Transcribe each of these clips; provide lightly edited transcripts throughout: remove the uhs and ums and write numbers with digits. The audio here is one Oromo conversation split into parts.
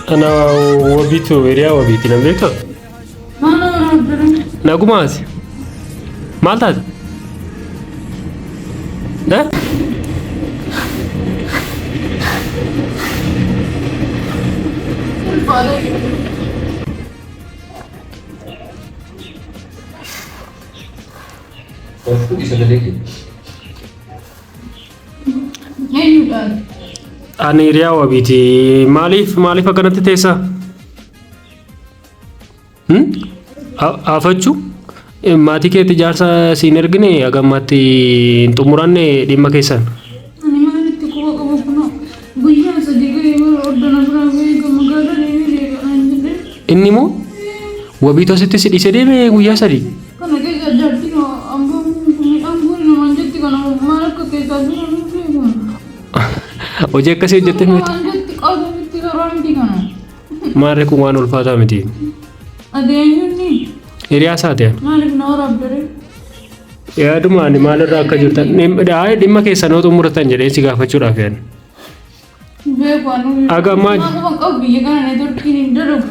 أنا وبيتو إريا وبيتي نبيتو نقوماز مالتاد ده Ani Iriyaa wabiiti. Maaliif akkanatti teessa? Afachuu maatii keetti jaarsa siin ergine hagammatti hin xumuranne dhimma keessan. Ani maalitti quba qabu kun guyyaa sadii gahee ordana biraa gahee magaalaa deemee deebi'aa. Inni moo wabiitu asitti si dhiisee deeme guyyaa sadii? Kana keessa jaartiin midhaan namaan jetti kana maal akka keessaa jiran beekama. Hojii akkasii hojjettee miti. Waan jetti qabatamitti garuu miti kana. Maarree kun waan ulfaataa miti. Adeemni. Hiriyaa isaa ta'e. Maaliif na waraabdare? Yaaduma ani maalirraa akka jirtan dhimma keessan yoo xumuratan jedhee si gaafachuudhaaf yaadne. Beeku anu. Agammaa. Akkuma qabu biyya kana neetworkiin hin dalagu.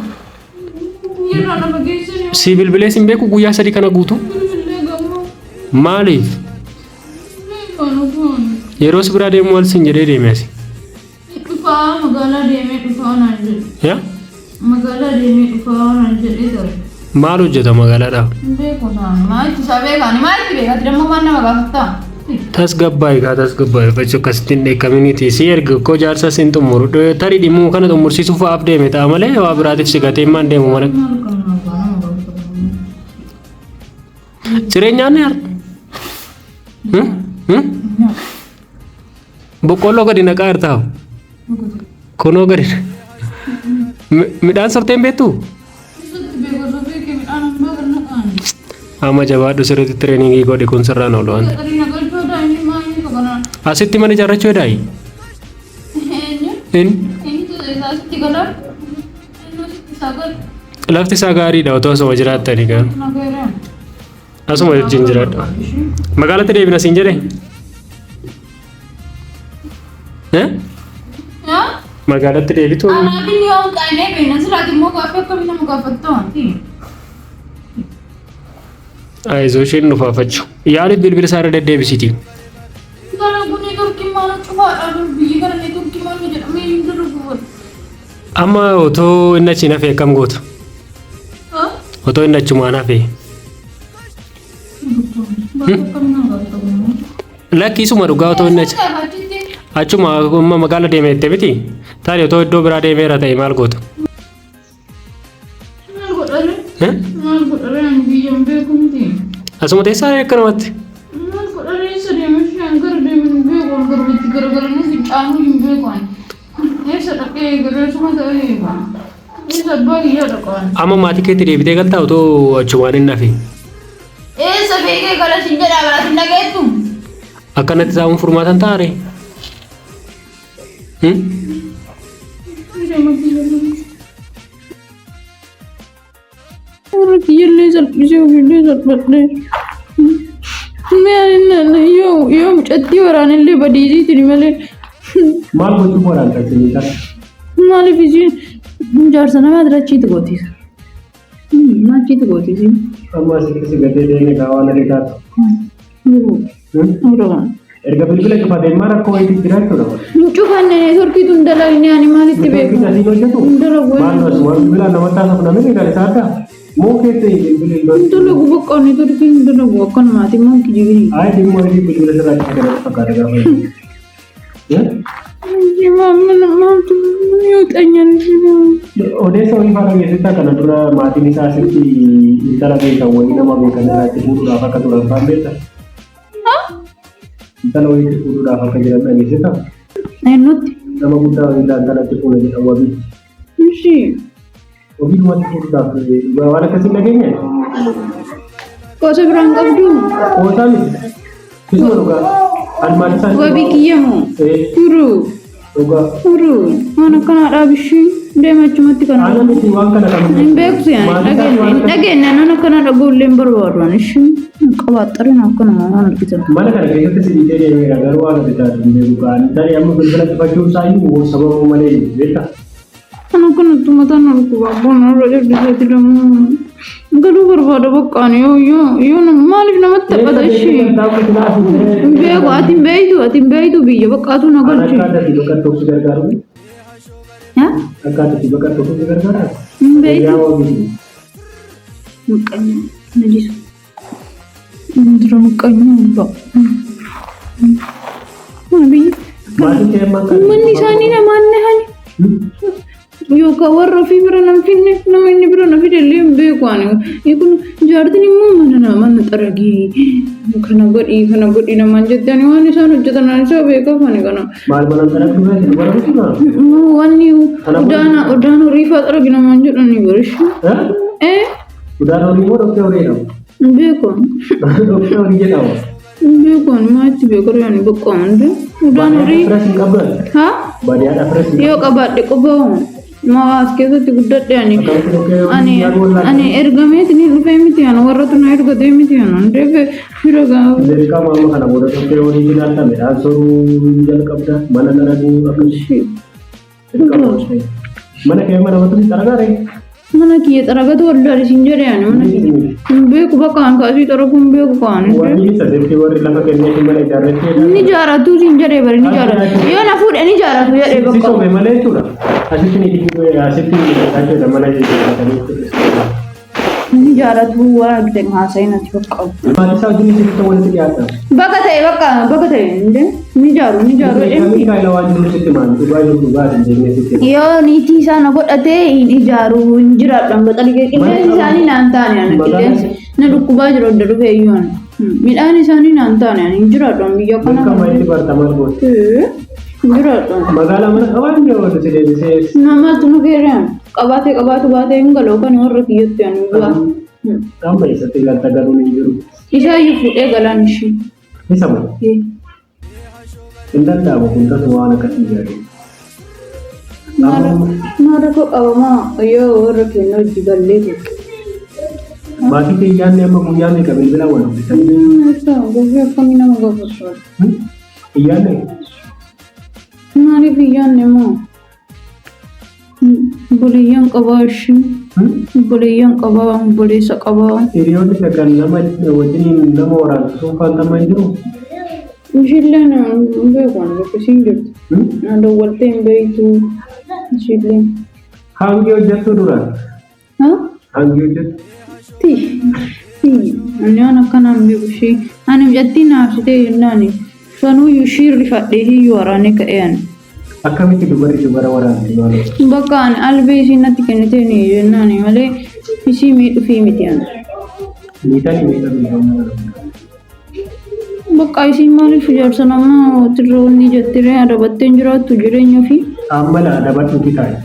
Yeroo nama geessanii. Si bilbilee sin beeku guyyaa 3 kana guutu. Bilbilee gamoo. Maaliif? Beekanu kun. Yeroo si biraa deemu wal sin jedhee deemees. Dhufaa magaalaa deemee dhufaa naan jedhe. Yaa? Magaalaa deemee dhufaa naan jedhee ture. Maal hojjeta magaalaadhaa? Beeku isaan maalitti isaa beekani maalitti beekati dammoo waan nama gaafataa? tasgabbaa'e faccio akkasittiin dheekkaminiiti si erga koo jaarsa sin xumuru tarii dhimmu kana xumursiisuuf aaf deeme ta'a malee waa biraatiif si gatee maan deemu mana jireenyaan ni har'a boqqolloo gadi naqaa hartaa'u kunoo gadi midhaan sorteen beektuu amma jabaadhu sirriitti tireeningii godhi kun sirraan oolu waan asitti mana ijaarrachuu hedaayi lafti isaa gaariidha otoo asuma jiraattanii gaan asuma wajjin jiraadha magaalatti deebina siin jedhe magaalatti deebitu aizo isheen dhufaafachu yaaliif bilbila isaa irra deddeebisiti amma otoo inni achi nafee akkam goota otoo inni achumaan hafee lakkiisuma dhugaa otoo inni achi achuma magaala deemee itti miti taani otoo iddoo biraa deemeera ta'e maal goota asuma teessaa akka namatti amma maatii keetti deebitee galtaa otoo achumaan hin nafe akkanatti taa'uun furmaatan taa'are Yelle salphise ofiillee salphadhe. Yoo mucattii waraanillee badiisiitiin malee. maal gochuu waraantattanii ta'a? Maaliif isiin jaarsa namaa achitti gootiisa? Achitti gootiisi. Amma asitti si gadee deemee gaawwan adii taatu. Erga bilbila cufatee maal akka wayiitti jiraachuudha? Cufanne neetworkiitu hin dalagne ani maalitti beeku? Maal bilbila nama taasisu namni kan isaa adda? Mookeetti bilbila dalagu bakka neetworkiin dalagu akkanumaatiin moonkii jibirii. Ayi dhimma hojii bilbila sirraatti akka fakkaata gaafa odeessa wayii faana keessatti kana dura maatiin isaa asitti intala beekan wayii nama beekan irratti fuudhuudhaaf akka turan faan beekta? Intala wayii fuudhuudhaaf akka jiran dhageessita? Eenyutti? Nama guddaa wayii intalatti fuudha jedhamu wabii. Ishii. Wabii dhumatti fuudhuudhaaf waan akkasii dhageenye? Qoosa biraan qabdu? Qoosaa miti. Kisuma dhugaa. Almaan isaa. Wabii kiyyamoo? Furu. Dhugaa. Furu. Waan akkanaa dhaabishii deemachumatti kana. Ana miti waan kana kan. Hin beektu yaani dhageenya nan akkana dhaguullee hin barbaadu ishii qabaaxxariin akkanuma waan argitan. Mana kana keessatti si dhiitee deemeera garuu waan adda hin beeku kaan tarii amma bilbila cufachuun isaa iyyuu sababa malee beekta. Kana kanatti mataan alkuba boona irra eebbiseeti dammoo galuu barbaada bakkaan yoo maaliif namatti taphata ishii. Hin beeku ati hin beeytu biyya bakkaatu na galchi. Akkaatatti bakka si gargaaru. Akkaatatti bakka tokko si gargaara. Hin beeytu. Muqqanya na jisu. Dura muqqanya abbaa. Manni isaanii namaan nahani. Yookaan warra ofii bira nam finne nama inni bira na fide illee hin beeku ani. Kun jaartiin immoo mana xaragii kana godhi namaan jettee ani waan isaan hojjetan ani isaa beekaaf ani kana. Maal mana xaragii barbaadudha? Wanni udaan horii fa'aa xaragii namaan jedhani barishi. Udaan horii moo dhoksee horiidha? Hin beeku. Dhoksee horii jedhama. Beekon maatti beekor yaani bakka hunda udaan horii Fresh qabdan. haa Baadiyyaadhaa fresh. yoo qabaadhe qobaa'u maas keessatti guddadhe ani ergameeti ni dhufee miti ana warratu na ergatee miti ana ndeefe fira gaafa Dirqama amma kana booda tokkee horii jiraata midhaan sooruu jalqabda mana dalaguu akkasii. Mana kee mana walitti xaragaare. mana kiyya xaragatu waldaadhi siin jedhe ani mana kiyya beeku bakka an kaasii xaraguun beeku kaan Wanni sadartii warri lafa kenneefi mana ijaarrattee. ni jaaratu siin jedhe bari ni jaaratu yoo na fuudhe ni jaaratu jedhe bakka Soome malee jechuudha. Asitti ni dhiibee asitti jechuudha mana ijaarratanii. ni jaaratu waa gitan haasayin ati bakka Maatii isaa wajjin isitti walitti dhiyaata. bakka ta'e inde ni jaaru Kamii kaayila waan jiru sitti maal dhugaa jiru dhugaa dandeenye sitti. yoo niitii isaa na godhatee hin ijaaru hin jiraadhaan baxalii qilleensi isaanii naan taane ana qilleensi na dhukkubaa jiru adda dhufee iyyuu ana midhaan isaanii naan taane ana hin jiraadhaan biyya kana Kama itti bartamaa gooti. hin jiraadhaan Magaalaa mana qabaan yoo walitti si deebisee. namatti nu geeraan qabaatu baatee hin galoo kan warra kiyyatti ani bu'aa Amma eessatti galta galuun hin jiru. isaa iyyuu fuudhee galaan ishii Isa moo? Hin danda'amu kun tasuma waan akkasii jaallatu. maara koo qabamaa yoo warra keenya hojii gallee jirtu. Maatii xiyyaanni amma guyyaa meeqa bilbila wal dubbisanii? Gofii akkamii nama gaafatu? Xiyyaanni? Maaliif iyyaanne moo? Obboleeyyan qabaa ishii. Obboleeyyan qabaa, obboleessa qabaa. Hiriyoonni kan nama wajjin nama waraansuun kan nama hin jiru? Ishilleen hin beekan bakkasiin jirtu. Dawwaltee hin beektu. Ishilleen. Hangi hojjettu dura? Hangi hojjettu? Ani waan akkanaan beeku ishee. Ani mijattii naafsitee jennaani. Sanuu ishii rifadhee hiyyuu waraanee ka'ee ani. Akkamitti dubara waraanti malee? Bakka ani albee ishii natti kennitee ni jennaani malee ishii miidhufii miti ani. Miidhaan miidhaa Bakka ishii maaliif ijaarsa namaa tirroonni jettiree adabattee hin jiraattu jireenya ofii. Ammala adabadhuuti taa'e.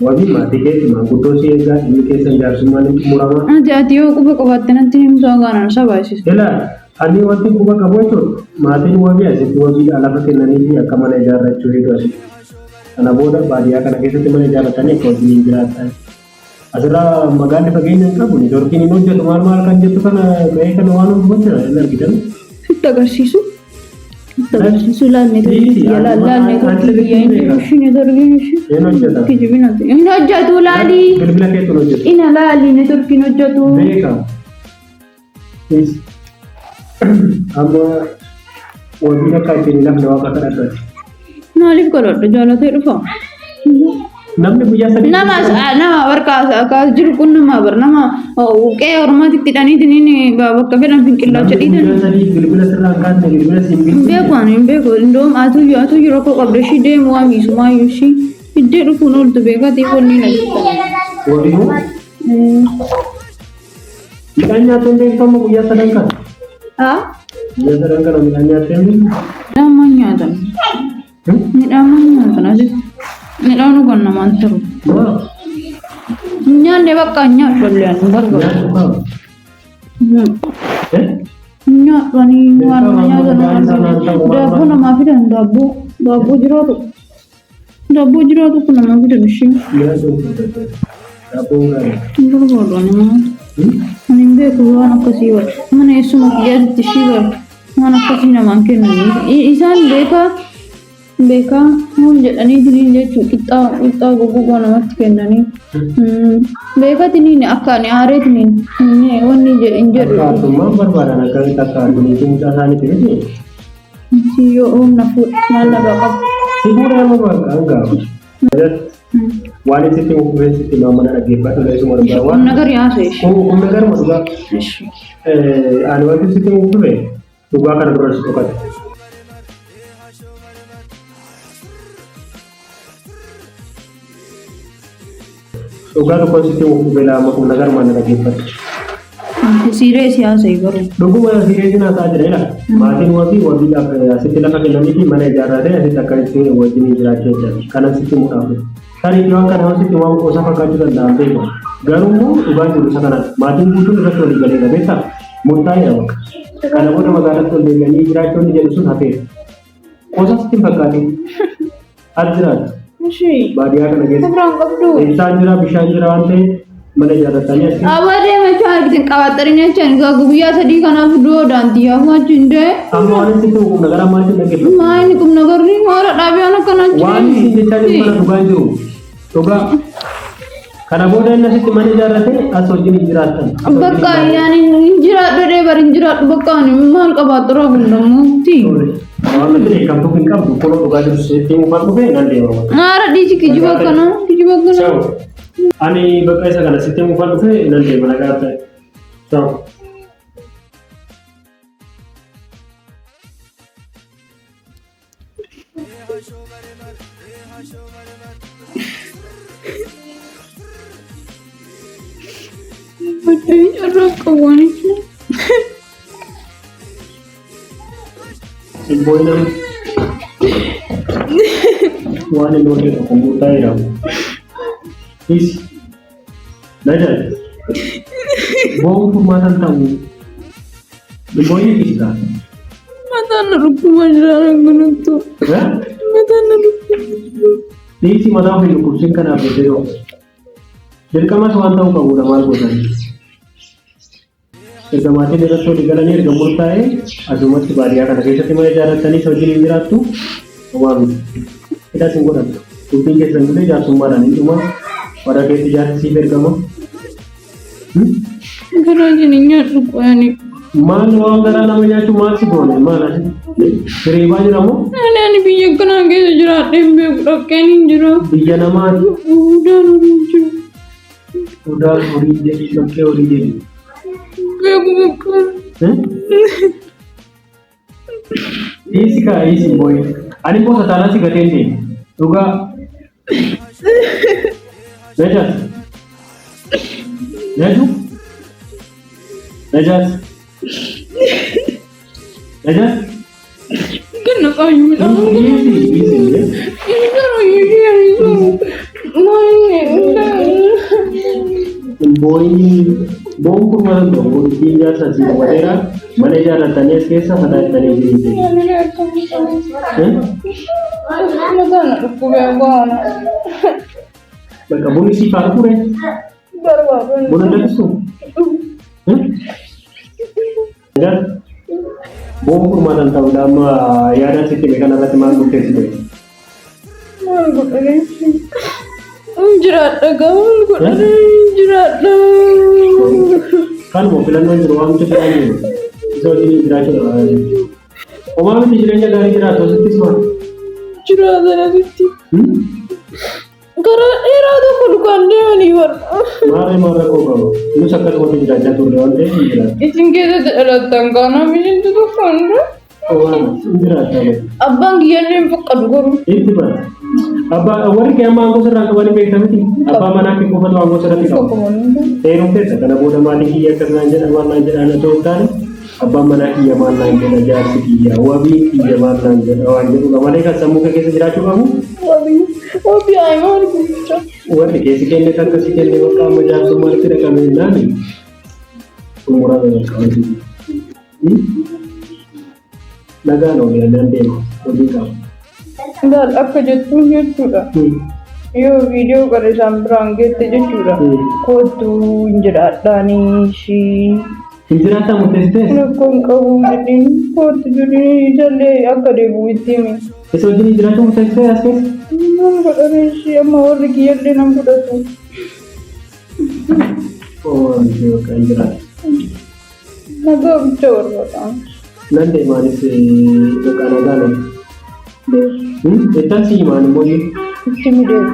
Wabii maatii keessa maanguddoo si eegaa inni keessa jaarsummaan itti muramaa. Ati yoo quba qabaatte natti himtuu gaanaan sabaasisu. Ilaa ani wanti quba qabu jechuudha. Maatiin wabii asitti wabiidhaa lafa kennanii fi akka mana ijaarrachuu eegalu. Kana booda baadiyyaa kana keessatti mana ijaarratanii akka wajjin hin jiraatan. Asirraa magaalli fageenya hin qabu. Neetwoorkiin hin hojjetu maal kan jettu kana gahee kana waan hojjetan hin argitan. Sitti agarsiisu. Agarsiisu laalne tokko biyya hin jiru ishii neetwoorkiin ishii. Hin hojjetan. Kijibinati. Hin hojjetu laalii. Bilbila keetu hin hojjetu. Ina laalii neetwoorkiin hojjetu. Beeka. Amma wabiin akka ittiin lafni waaqa kadhatan. Maaliif kadhadha jaalatee dhufa? Namni guyyaa sadii. Nama warqaa jiru kun nama qe'ee ormaatitti hidhaniitiin bakka fedhan finqillaacha dhiitan. Guyyaa sadii bilbila sirraa hin kaasne bilbila siin bilbila. Hin beeku indoom atu rakkoo qabda ishii deemu waa miisu maayyuu ishii iddee dhufuun ooltu beekatii wanni na jirtan. Wabii midhaan nyaateen beekamu guyyaa sadan kana. Guyyaa sadan kana midhaan nyaateen beekamu. Midhaan maan nyaatan? Midhaan maan nyaatan asitti? Midhaan dhugan namaan ta'u. Nyaanne bakka nyaadhu illee ani barbaadu. Nyaadhanii waan nyaatan daabboo namaa fidan daabboo jiraatu. Daabboo jiraatu kun namaa fidan ishee. Daabboo gaarii. Barbaadu ani maa. Ani hin beeku waan akkasii bara. Mana eessuma kiyyaatti ishii bara. Waan akkasii namaan kennanii. Isaan beekaa waan jedhanii diriin jechuun qixxaa goggogaa namatti kennanii. Beekatiniin akka ani aareetiniin wanni hin jedhu. Akkaattummaan barbaadan akkamitti akka addunyaa mucaa isaaniitti miti. Yoo humna fuudha maal nagaa qabu. Sibuura nama barbaadu gaafa. Waan isitti mukuufeen sitti maamana dhaggeeffatu leesuma dhugaa waan. Humna gari haasa'e. Humna garuma dhugaa. Ani wanti sitti mukuufee dhugaa kana dura si tokkate. Dhugaa tokkoon sitti mukuufee laama humna garuma na dhaggeeffatu. Siree siyaasa garuu. Dhuguma siree sinaa ta'a jira jira. Maatiin wabii asitti lafa kennanii fi mana ijaarratee asitti akka itti wajjin jiraachuu jechuudha. Kanan sitti mukaafatu. Tarii waan kana hojjetti waan qoosa fakkaachuu danda'an beeku. Garuu dhugaa jiru isa kana maatiin guutuun irratti walii galee beektaa murtaa'eera bakka. Kana booda magaalatti ol deebi'anii jiraachuun jedhu sun hafeera. Qosaatti hin fakkaatin. As jiraatu. Baadiyyaa kana keessa. Ibsaan jira, bishaan jira waan ta'eef mana ijaarratanii as keessa. Abadee machaa argitin qabaxxariin jechaan guyyaa sadii kanaaf iddoo daandii hafuumachi hin ta'e. Amma waan itti ta'u qubna gara maalitti dhaggeeffatu? Maayini qubna garri moora dhaabiyaan akkana jiru. Waan isin jechaa jiru kana dhugaa hin jiru. Dhugaa. Kana booda inni asitti mana ijaarrate as wajjin hin jiraatan. Bakka yaani hin jiraadhu dee bari hin jiraadhu bakka ani maal qabaxxaraa hundamuuti. Waan itti eegamtu hin qabdu kun dhugaa jiru seetii mukaan dhufee nan deema. Maara dhiisi kijiba kana. Ani bakka isa kana seetii mukaan dhufee nan deema nagaa ta'e. Ciao. Betul, orang kawan itu. Boy na one and only computer ira is najar bom kumatan tahu the boy ni kita Mata narup majalah gunung ya Mata narup ni si mata aku kursin kan apa dero jadi kamu suan tahu kamu dah mal bosan Ergamati dera so digalani ergamurtae azumat ki bariya kana kesa timare jaratani sojini miratu waru kita singgoran tuting ke sangule ja sumarani cuma pada ke tijar si ergama Gara jeninya rupanya man wang gara namanya cuma si bone mana seriba jeramu Ani biyak kena ke jerat tembe rakeni jerat biya nama udah ori jadi sampai ori jadi Isi ka isi boy. Ani po sa tanah si gatendi. Tuga. Nejas. Neju. Nejas. Nejas. Kena kayu na. Isi. Ini kan itu. Boy bom kurang dong. Tiga sahaja madera. Manager ratanya kesa pada tani jadi. Mata narup kubeban. Berkabung isi parkur ya. Berapa? Bukan dari itu. Dan bom kurang tahu nama ya ada sih mereka nak teman bukti sih. Jerat dah, jerat dah. Kan mobilan mana ruang tu kan? So ini jerat tu. Omam ni jeratnya dari jerat tu sih semua. Jerat dah nanti. Karena era tu kudukan dia ni ber. Mara kau kau. Lu sakar kau tu jerat tu lewan deh jerat. Isin kita datang kana mungkin tu tu kan. Oh, jerat tu. Abang dia ni pukul guru. Itu ber. Abba awal kaya mango serang awal baik tapi abba mana ke kufat mango serang itu. Terus kita karena bodoh mani kia kerana awal lanjut anak tuan. Abba mana kia mana lanjut ajar sekia. Wabi kia mana lanjut awal lanjut. Mana kan semua kes jerat tu kamu? Wabi ayam orang kita. Wabi kes kene kan kes kene kamu jangan semua kita kami nani. Umurah dengan kamu. Nagano dia nanti lebih kamu. Dal akka jettu jechuudha. Yoo viidiyoo gara isaan biraan geette jechuudha. Kootu hin jiraadhaanii ishii. Hin jiraata murteessitee? Rakkoon qabu jedhin kootu jedhin ijallee akka deebi'u itti himi. Isa wajjin jiraachuu murteessitee as keessa? Nan godhame ishii amma warri kiyyallee nan fudhatu. Wanti kan jiraatu. Nagaa bicha barbaada. Nan deemaanis bakka nagaa nan. Itti asii maal immoo Itti midheeru.